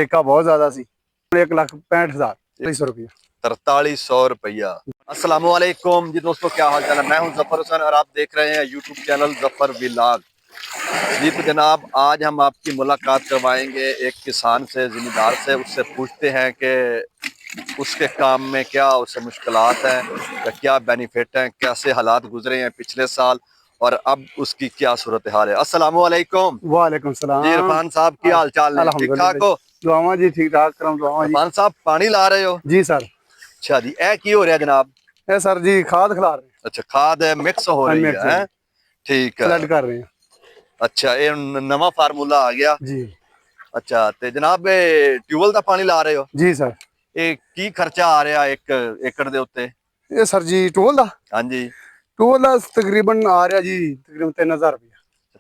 ठेका बहुत ज्यादा सी 1,65,000 रुपया 4300 रुपया। अस्सलाम वालेकुम जी दोस्तों, क्या हाल चाल है। मैं हूं जफर हुसैन और आप देख रहे हैं यूट्यूब चैनल जफर व्लॉग। जी तो जनाब, आज हम आपकी मुलाकात करवाएंगे एक किसान से, जिम्मेदार से। उससे पूछते हैं कि उसके काम में क्या उससे मुश्किलात हैं या क्या बेनिफिट हैं, कैसे हालात गुजरे हैं पिछले साल और अब उसकी क्या सूरत हाल है। अस्सलाम वालेकुम वालेकुम जी। सलाम। इरफान साहब की हाल चाल है, ठीक ठाक हो? दुआवा जी ठीक ठाक करम दुआवा जी। इरफान साहब पानी ला रहे हो? जी सर। अच्छा जी, ए की हो रहा जनाब? ये सर जी खाद खिला रहे अच्छा, खाद है मिक्स हो हैं, रही मिक्स है, ठीक है। फ्लड कर रहे हैं अच्छा, ये नवा फार्मूला आ गया। जी। अच्छा ते जनाब, ट्यूबवेल का पानी ला रहे हो? जी सर। ये की खर्चा आ रहा एक एकड़ दे उत्ते? ये सर जी टोल दा हाँ जी, तकरीबन आ रहा जी तकरीबन 3,000 रुपया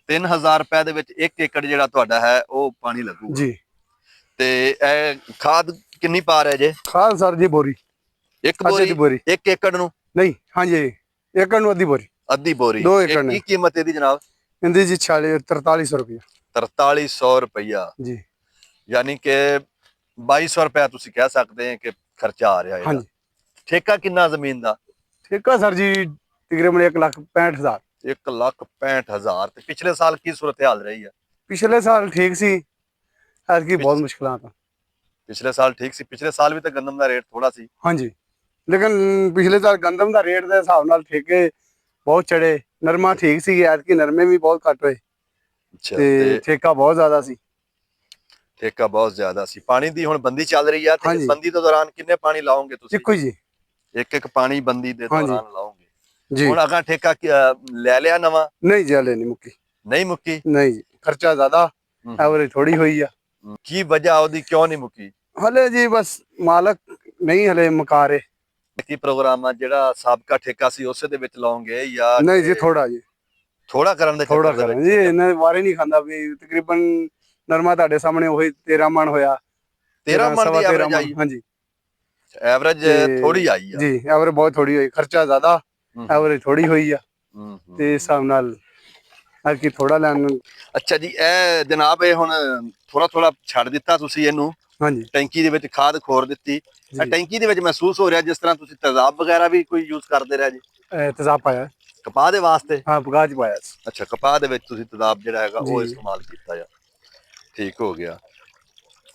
3000 रुपए ਦੇ ਵਿੱਚ 1 ਏਕੜ ਜਿਹੜਾ ਤੁਹਾਡਾ ਹੈ ਉਹ ਪਾਣੀ ਲੱਗੂਗਾ। जी। ਤੇ ਇਹ ਖਾਦ ਕਿੰਨੀ ਪਾ ਰਹੇ ਜੇ? खाद सर जी बोरी ਇੱਕ आधे दी ਬੋਰੀ बोरी 1 ਏਕੜ ਨੂੰ? नहीं। हाँ जी, एकड़ नु आधी बोरी ਅੱਧੀ ਬੋਰੀ। 2 ਇਹ एकड़ ने ਕੀ ਕੀਮਤ ਇਹਦੀ ਜਨਾਬ? इंदी जी 4300 रुपया 4300 ਰੁਪਇਆ। जी। ਯਾਨੀ ਕਿ 2200 ਰੁਪਇਆ ਤੁਸੀਂ ਕਹਿ ਸਕਦੇ ਆ ਕਿ ਖਰਚਾ ਆ ਰਿਹਾ हाँ ਇਹਦਾ। जी। ਠੇਕਾ ਕਿੰਨਾ ਜ਼ਮੀਨ ਦਾ? ठेका सर जी तकरीबन 1,65,000। 1,65,000। ਤੇ ਪਿਛਲੇ ਸਾਲ ਕੀ ਸੂਰਤ ਹਾਲ ਰਹੀ ਹੈ? पिछले साल ठीक सी, ऐतकी बहुत पिछ- मुश्किल था। पिछले साल ठीक सी। पिछले साल भी तो गंदम का रेट थोड़ा सी। हाँ जी, लेकिन पिछले साल गंदम का रेट के हिसाब नाल ठेके बहुत चढ़े। नरमा ठीक सी, ऐतकी नरमे भी बहुत घट होए अच्छा, ते ते ठेका बहुत ज्यादा सी। ठेका बहुत ज्यादा सी। पानी दी हुण बंदी चल रही है, हाँ ते इस जी, बंदी दे दौरान किन्ने पानी लाओगे तुसी? इको जी। एक एक पानी बंदी दे हाँ जी दौरान लाओगे। जी। हुण अगर ठेका ले लिया नवा? नहीं जी, हले नहीं मुक्की। नहीं मुक्की? नहीं जी, खर्चा ज्यादा, एवरेज थोड़ी हुई है। की वजह ओदी क्यों नहीं मुक्की? हले जी बस मालक नहीं हले मुका रहे। की प्रोग्राम है जेड़ा साबका ठेका सी उसे दे विच लाओगे या नहीं जी, थोड़ा जी, थोड़ा करन दे थोड़ा चक्कर दे करें विच? जी। इन्हें वारे नहीं खांदा भी। तकरीबन नरमा ਤੁਹਾਡੇ सामने वही 13 मन होया। 13 मन सवा दी 13 एवरेज मन। आई? हाँ जी। एवरेज ते थोड़ी आई है। जी, एवरेज बहुत थोड़ी हुई, खर्चा ज्यादा, एवरेज थोड़ी हुई है ते हम्म। हिसाब नाल हर की थोड़ा लैन। अच्छा जी, ए जनाब ये हुण थोड़ा थोड़ा छड़ दिता तुसी इहनू, हाँ जी टैंकी दे विच खाद खोर दित्ती। ए जी। टैंकी दे विच महसूस हो रहा जिस तरह तुसी तेजाब वगैरह भी कोई यूज करदे रहे जी तेजाब पाया। कपाह दे वास्ते? हाँ पगाज पाया अच्छा, कपाह दे विच तुसी तेजाब जिहड़ा हैगा जी। वो इस्तेमाल कीता या, ठीक हो गया।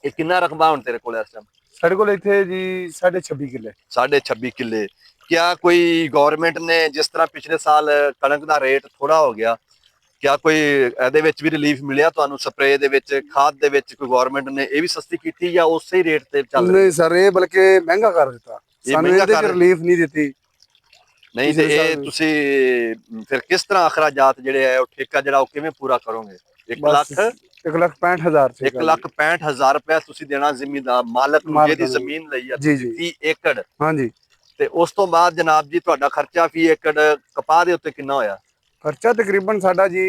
ये कितना रकबा हुण तेरे कोल इस टाइम? साढ़े को इतने जी 26.5 किले। 26.5 किले। क्या कोई गवर्नमेंट ने जिस तरह पिछले साल कणक दा रेट थोड़ा हो गया, क्या कोई ਇਹਦੇ ਵਿੱਚ ਵੀ ਰਿਲੀਫ ਮਿਲਿਆ ਤੁਹਾਨੂੰ? ਸਪਰੇ ਦੇ ਵਿੱਚ, ਖਾਦ ਦੇ ਵਿੱਚ ਕੋਈ ਗਵਰਨਮੈਂਟ ਨੇ ਇਹ ਵੀ ਸਸਤੀ ਕੀਤੀ ਜਾਂ ਉਸੇ ਹੀ ਰੇਟ ਤੇ ਚੱਲ ਰਹੀ नहीं ਹੈ? सर, ये बल्कि महंगा कर दिता ਇਹ सानू, ਮਹਿੰਗਾ ਇਹਦੇ ਕਰ ਚ ਰਿਲੀਫ नहीं दी ਨਹੀਂ? ਤੇ पिछले ਇਹ साल। ਤੁਸੀਂ ਫਿਰ ਕਿਸ ਤਰ੍ਹਾਂ ਅਖਰਾਜਾਤ ਜਿਹੜੇ ਹੈ ਉਹ ਠੇਕਾ ਜਿਹੜਾ ਉਹ ਕਿਵੇਂ ਪੂਰਾ ਕਰੋਗੇ? 1 बस ਲੱਖ 1,65,000 से 1,65,000 ਰੁਪਏ ਤੁਸੀਂ ਦੇਣਾ ਜ਼ਿਮੀਂਦਾਰ ਮਾਲਕ ਨੂੰ ਜਿਹਦੀ मालक ਜ਼ਮੀਨ ਲਈ ਆ जी ਤੁਸੀਂ जी। 30 ਏਕੜ। हाँ जी। ਤੇ ਉਸ ਤੋਂ ਬਾਅਦ ਜਨਾਬ ਜੀ ਤੁਹਾਡਾ ਖਰਚਾ ਫੀ ਏਕੜ ਕਪਾਹ ਦੇ ਉੱਤੇ ਕਿੰਨਾ ਹੋਇਆ? खर्चा तकरीबन साडा जी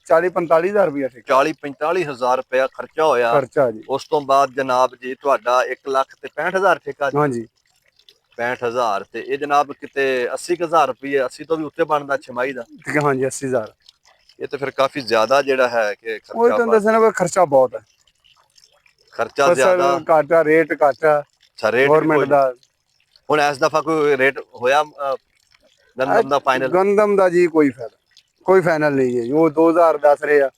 40-45 हज़ार रुपया ठेका 40-45,000 रुपया खर्चा होया। खर्चा जी। ਉਸ ਤੋਂ ਬਾਅਦ ਜਨਾਬ ਜੀ ਤੁਹਾਡਾ 1,65,000 ਠੇਕਾ ਜੀ। हाँ जी 65,000 ਤੇ ਇਹ ਜਨਾਬ ਕਿਤੇ 80,000 ਰੁਪਏ, 80 ਤੋਂ ਵੀ ਉੱਤੇ ਬਣਦਾ ਛਮਾਈ ਦਾ। ठीक है। हाँ जी 80,000। ਇਹ ਤਾਂ ਫਿਰ ਕਾਫੀ ਜ਼ਿਆਦਾ ਜਿਹੜਾ ਹੈ ਕਿ वही ਖਰਚਾ तो दसना भी खर्चा बहुत है। ਖਰਚਾ फसल ਜ਼ਿਆਦਾ। घाटा, रेट घाटा ਅੱਛਾ, ਰੇਟ ਵੀ गवर्नमेंट ਕੋਈ दा। ਹੁਣ ਇਸ ਦਫਾ ਕੋਈ ਰੇਟ ਹੋਇਆ ਗੰਦਮ ਦਾ ਫਾਈਨਲ? गंदम दा जी कोई फायदा, कोई फाइनल नहीं है। वो 2,000 दस रहे हैं।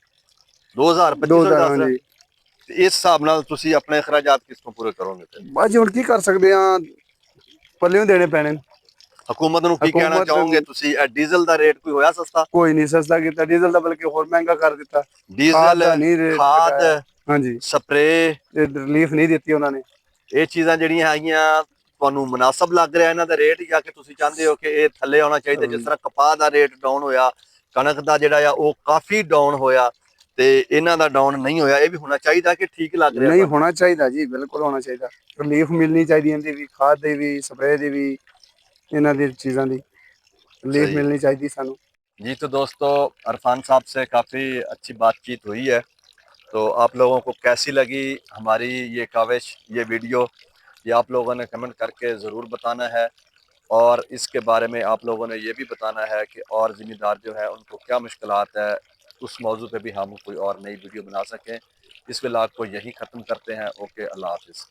2,000-2,500 2000 ਦੱਸ हाँ ਰਿਹਾ। जी। ਤੇ ਇਸ ਹਿਸਾਬ ਨਾਲ ਤੁਸੀਂ ਆਪਣੇ ਅਖਰਾਜਾਤ ਕਿਸ ਤੋਂ ਪੂਰੇ ਕਰੋਗੇ ਫਿਰ? ਬਾਜੀ ਹੁਣ ਕੀ ਕਰ ਸਕਦੇ ਆ, ਪੱਲਿਓਂ ਦੇਣੇ ਪੈਣੇ। ਹਕੂਮਤ ਨੂੰ ਕੀ ਕਹਿਣਾ ਹਕੂਮਤ ਚਾਹੋਗੇ ਤੁਸੀਂ? ਇਹ ਡੀਜ਼ਲ ਦਾ ਰੇਟ ਕੋਈ ਹੋਇਆ ਸਸਤਾ? ਕੋਈ ਨਹੀਂ ਸਸਤਾ ਕੀਤਾ, ਡੀਜ਼ਲ ਦਾ ਬਲਕਿ ਹੋਰ ਮਹਿੰਗਾ ਕਰ ਦਿੱਤਾ। ਖਾਦ ਡੀਜ਼ਲ, ਦਾ ਨਹੀਂ ਰੇਟ ਖਾਦ, ਘਟਾਇਆ। ਹਾਂਜੀ, ਸਪਰੇ, ਤੇ ਰਿਲੀਫ ਨਹੀਂ ਦਿੱਤੀ ਉਹਨਾਂ ਨੇ। ਇਹ ਚੀਜ਼ਾਂ ਜਿਹੜੀਆਂ ਹੈਗੀਆਂ ਤੁਹਾਨੂੰ ਮੁਨਾਸਬ ਲੱਗ ਰਿਹਾ ਇਹਨਾਂ ਦਾ ਰੇਟ, ਜਾਂ ਕਿ ਤੁਸੀਂ ਚਾਹੁੰਦੇ ਹੋ ਕਿ ਇਹ ਥੱਲੇ ਆਉਣਾ ਚਾਹੀਦਾ? ਜਿਸ ਤਰ੍ਹਾਂ ਕਪਾਹ ਦਾ ਰੇਟ ਡਾਊਨ ਹੋਇਆ, ਕਣਕ ਦਾ ਜਿਹੜਾ ਆ ਉਹ ਕਾਫੀ ਡਾਊਨ ਹੋਇਆ, ਤੇ ਇਹਨਾਂ ਦਾ ਡਾਊਨ ਨਹੀਂ ਹੋਇਆ, ਇਹ ਵੀ ਹੋਣਾ ਚਾਹੀਦਾ ਕਿ ਠੀਕ ਲੱਗ ਰਿਹਾ ਨਹੀਂ ਤੁਹਾਨੂੰ? ਹੋਣਾ ਚਾਹੀਦਾ ਜੀ, ਬਿਲਕੁਲ ਹੋਣਾ ਚਾਹੀਦਾ। ਰਿਲੀਫ ਮਿਲਣੀ ਚਾਹੀਦੀ ਇਹਦੀ ਵੀ, ਖਾਦ ਦੀ ਵੀ, ਸਪਰੇ ਦੀ ਵੀ, ਇਹਨਾਂ ਦੀ ਚੀਜ਼ਾਂ ਦੀ रिलीफ सही है मिलनी चाहिए सानू। जी। तो दोस्तों, अरफान साहब से काफ़ी अच्छी बातचीत हुई है। तो आप लोगों को कैसी लगी हमारी ये काविश, ये वीडियो, ये आप लोगों ने कमेंट करके ज़रूर बताना है। और इसके बारे में आप लोगों ने ये भी बताना है कि और ज़िम्मेदार जो है उनको क्या मुश्किलात है, उस मौजू पे भी हम कोई और नई वीडियो बना सकें। इस व्लॉग को यही ख़त्म करते हैं। ओके, अल्लाह हाफिज़।